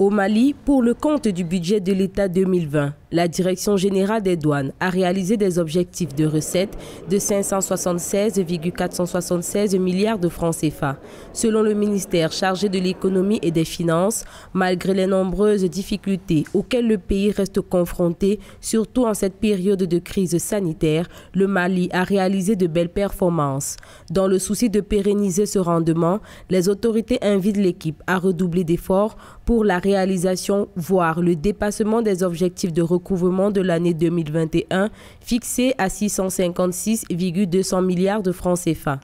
Au Mali, pour le compte du budget de l'État 2020, la Direction générale des douanes a réalisé des objectifs de recettes de 576,476 milliards de francs CFA. Selon le ministère chargé de l'économie et des finances, malgré les nombreuses difficultés auxquelles le pays reste confronté, surtout en cette période de crise sanitaire, le Mali a réalisé de belles performances. Dans le souci de pérenniser ce rendement, les autorités invitent l'équipe à redoubler d'efforts pour la réalisation, voire le dépassement des objectifs de recouvrement de l'année 2021, fixés à 656,200 milliards de francs CFA.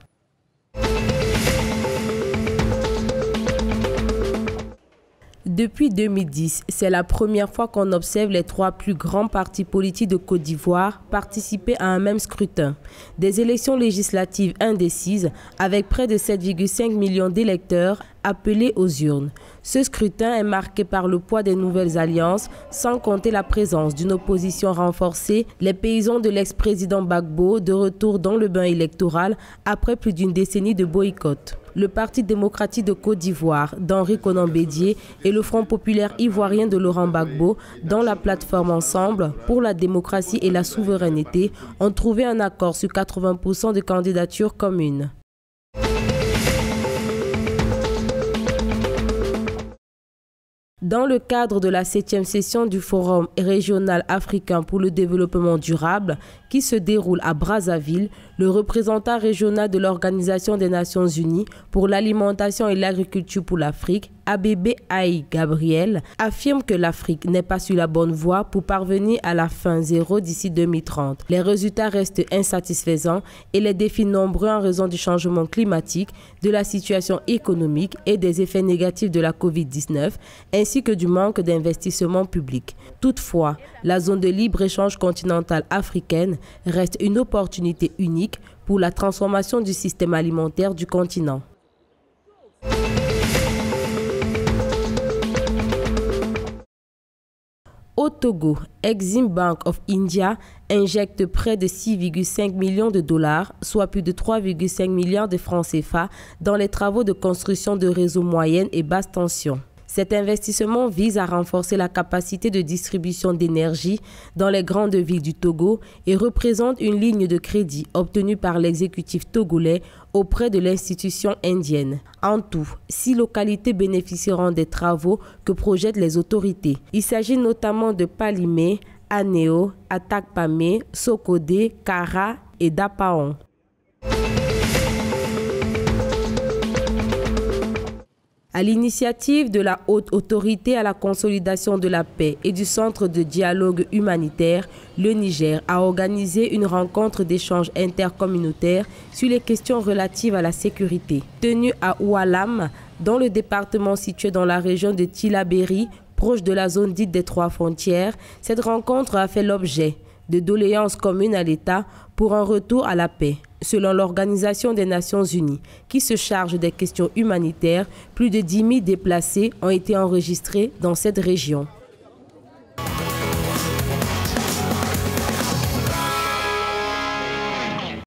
Depuis 2010, c'est la première fois qu'on observe les 3 plus grands partis politiques de Côte d'Ivoire participer à un même scrutin. Des élections législatives indécises avec près de 7,5 millions d'électeurs appelés aux urnes. Ce scrutin est marqué par le poids des nouvelles alliances, sans compter la présence d'une opposition renforcée, les paysans de l'ex-président Gbagbo de retour dans le bain électoral après plus d'une décennie de boycott. Le Parti démocratique de Côte d'Ivoire d'Henri Konan Bédié et le Front populaire ivoirien de Laurent Gbagbo, dans la plateforme Ensemble pour la démocratie et la souveraineté, ont trouvé un accord sur 80% de candidatures communes. Dans le cadre de la 7e session du Forum régional africain pour le développement durable qui se déroule à Brazzaville, le représentant régional de l'Organisation des Nations Unies pour l'alimentation et l'agriculture pour l'Afrique, Abebe Aïe Gabriel, affirme que l'Afrique n'est pas sur la bonne voie pour parvenir à la faim zéro d'ici 2030. Les résultats restent insatisfaisants et les défis nombreux en raison du changement climatique, de la situation économique et des effets négatifs de la Covid-19, ainsi que du manque d'investissement public. Toutefois, la zone de libre-échange continentale africaine reste une opportunité unique pour la transformation du système alimentaire du continent. Au Togo, Exim Bank of India injecte près de 6,5 millions de dollars, soit plus de 3,5 milliards de francs CFA, dans les travaux de construction de réseaux moyenne et basse tension. Cet investissement vise à renforcer la capacité de distribution d'énergie dans les grandes villes du Togo et représente une ligne de crédit obtenue par l'exécutif togolais auprès de l'institution indienne. En tout, 6 localités bénéficieront des travaux que projettent les autorités. Il s'agit notamment de Palimé, Anéo, Atakpamé, Sokodé, Kara et Dapaon. À l'initiative de la Haute Autorité à la consolidation de la paix et du Centre de dialogue humanitaire, le Niger a organisé une rencontre d'échange intercommunautaire sur les questions relatives à la sécurité. Tenue à Oualam, dans le département situé dans la région de Tillabéri, proche de la zone dite des 3 frontières, cette rencontre a fait l'objet de doléances communes à l'État pour un retour à la paix. Selon l'Organisation des Nations Unies, qui se charge des questions humanitaires, plus de 10 000 déplacés ont été enregistrés dans cette région.